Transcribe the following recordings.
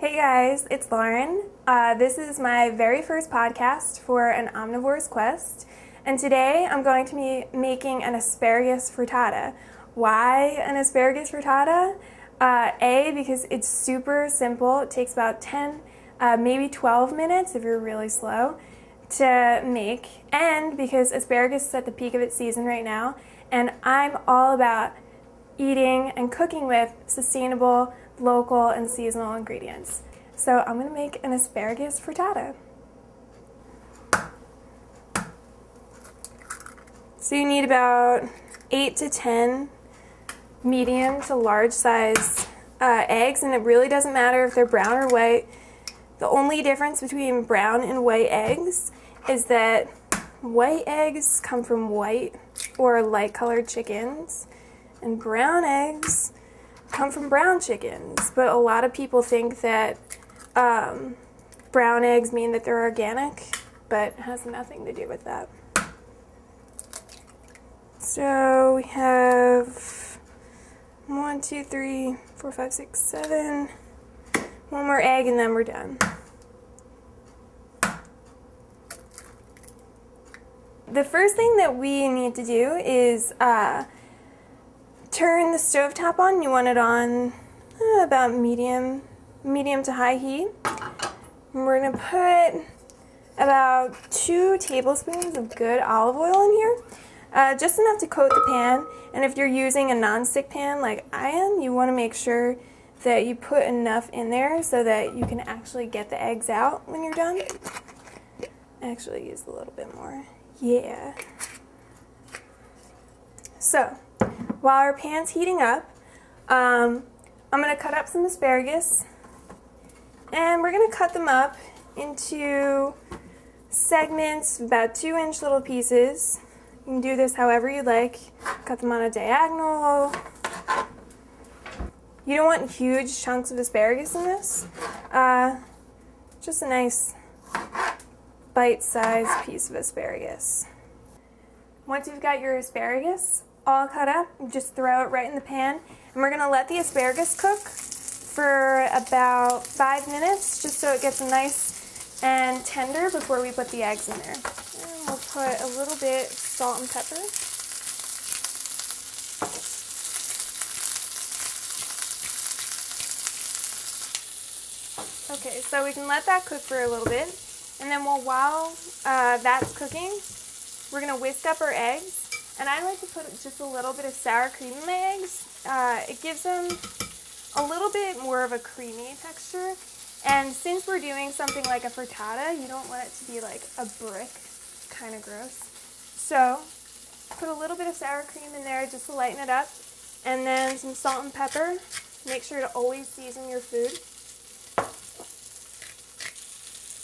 Hey guys, it's Lauren. This is my very first podcast for an Omnivore's Quest, and today I'm going to be making an asparagus frittata. Why an asparagus frittata? Because it's super simple. It takes about 10, maybe 12 minutes if you're really slow to make, and because asparagus is at the peak of its season right now, and I'm all about eating and cooking with sustainable, local, and seasonal ingredients. So I'm going to make an asparagus frittata. So you need about 8 to 10 medium to large size eggs, and it really doesn't matter if they're brown or white. The only difference between brown and white eggs is that white eggs come from white or light colored chickens, and brown eggs come from brown chickens. But a lot of people think that brown eggs mean that they're organic, but it has nothing to do with that. So we have 1, 2, 3, 4, 5, 6, 7. One more egg and then we're done. The first thing that we need to do is turn the stovetop on. You want it on about medium to high heat. And we're going to put about 2 tablespoons of good olive oil in here, just enough to coat the pan. And if you're using a non-stick pan like I am, you want to make sure that you put enough in there so that you can actually get the eggs out when you're done. Actually use a little bit more. Yeah. So, while our pan's heating up, I'm going to cut up some asparagus, and we're going to cut them up into segments, about 2-inch little pieces. You can do this however you like. Cut them on a diagonal. You don't want huge chunks of asparagus in this. Just a nice bite-sized piece of asparagus. Once you've got your asparagus all cut up, just throw it right in the pan, and we're going to let the asparagus cook for about 5 minutes just so it gets nice and tender before we put the eggs in there. And we'll put a little bit of salt and pepper. Okay, so we can let that cook for a little bit, and then while that's cooking, we're going to whisk up our eggs. And I like to put just a little bit of sour cream in my eggs. It gives them a little bit more of a creamy texture. And since we're doing something like a frittata, you don't want it to be like a brick, kind of gross. So put a little bit of sour cream in there just to lighten it up. And then some salt and pepper. Make sure to always season your food.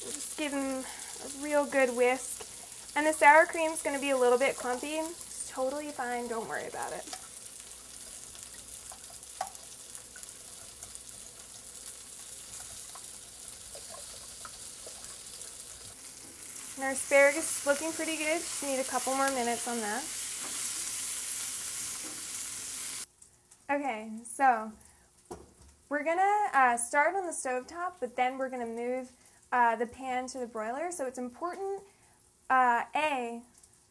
Just give them a real good whisk. And the sour cream is going to be a little bit clumpy. It's totally fine. Don't worry about it. And our asparagus is looking pretty good. Just need a couple more minutes on that. Okay, so we're going to start on the stovetop, but then we're going to move the pan to the broiler. So it's important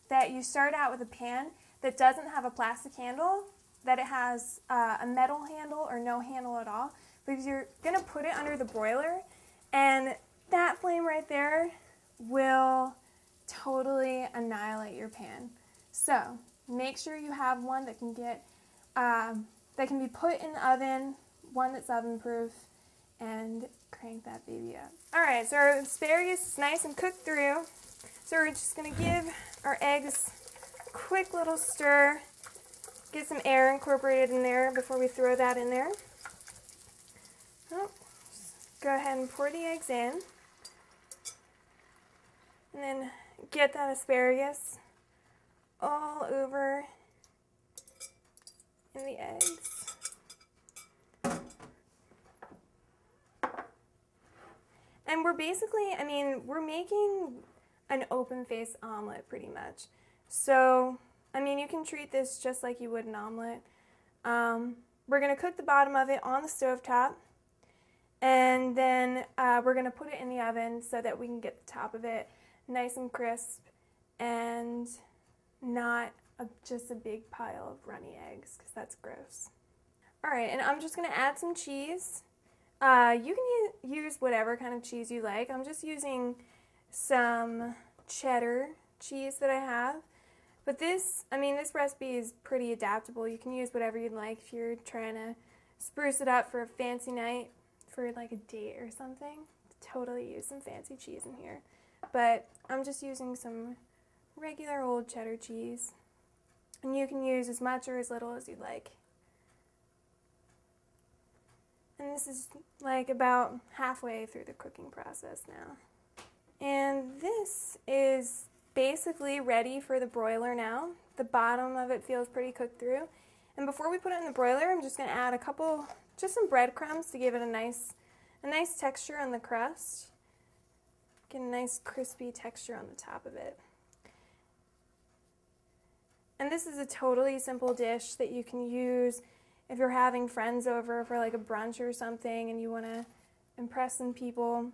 that you start out with a pan that doesn't have a plastic handle, that it has a metal handle or no handle at all, because you're going to put it under the broiler, and that flame right there will totally annihilate your pan. So make sure you have one that can get that can be put in the oven, one that's oven proof, and crank that baby up. Alright, so our asparagus is nice and cooked through. So we're just going to give our eggs a quick little stir, get some air incorporated in there before we throw that in there. Oh, just go ahead and pour the eggs in, and then get that asparagus all over in the eggs. And we're basically, we're making an open-faced omelet pretty much. So, you can treat this just like you would an omelet. We're going to cook the bottom of it on the stovetop, And then we're going to put it in the oven so that we can get the top of it nice and crisp and not just a big pile of runny eggs, because that's gross. All right, and I'm just going to add some cheese. You can use whatever kind of cheese you like. I'm just using some cheddar cheese that I have. But this recipe is pretty adaptable. You can use whatever you'd like if you're trying to spruce it up for a fancy night, for like a date or something. Totally use some fancy cheese in here. But I'm just using some regular old cheddar cheese. And you can use as much or as little as you'd like. And this is like about halfway through the cooking process now. And this is basically ready for the broiler now. The bottom of it feels pretty cooked through. And before we put it in the broiler, I'm just going to add just some breadcrumbs to give it a nice texture on the crust. Get a nice crispy texture on the top of it. And this is a totally simple dish that you can use if you're having friends over for like a brunch or something and you want to impress some people.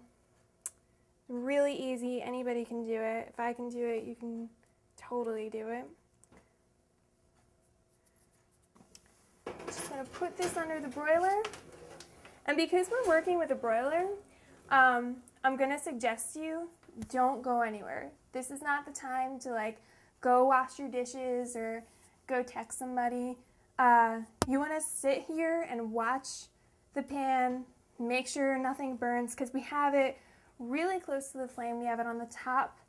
Really easy. Anybody can do it. If I can do it, you can totally do it. Just going to put this under the broiler. And because we're working with a broiler, I'm going to suggest to you, don't go anywhere. This is not the time to like go wash your dishes or go text somebody. You want to sit here and watch the pan, make sure nothing burns, because we have it really close to the flame. We have it on the top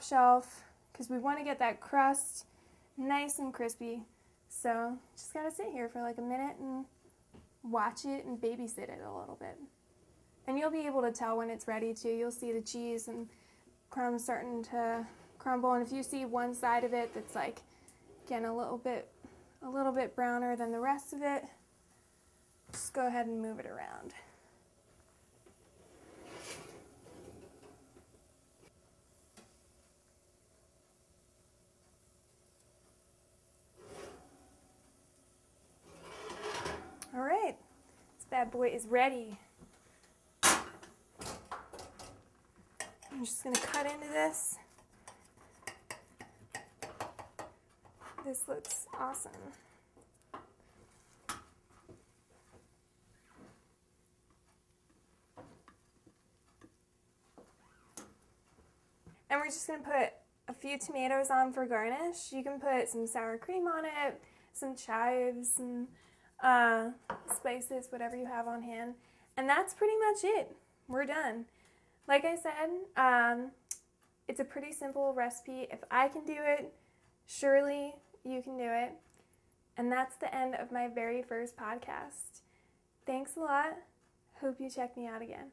shelf, because we want to get that crust nice and crispy. So just gotta sit here for like a minute and watch it and babysit it a little bit. And you'll be able to tell when it's ready too. You'll see the cheese and crumbs starting to crumble. And if you see one side of it that's like getting a little bit browner than the rest of it, just go ahead and move it around. All right, this bad boy is ready. I'm just going to cut into this. This looks awesome. And we're just going to put a few tomatoes on for garnish. You can put some sour cream on it, some chives, and spices, whatever you have on hand. And that's pretty much it. We're done. Like I said, it's a pretty simple recipe. If I can do it, surely you can do it. And that's the end of my very first podcast. Thanks a lot. Hope you check me out again.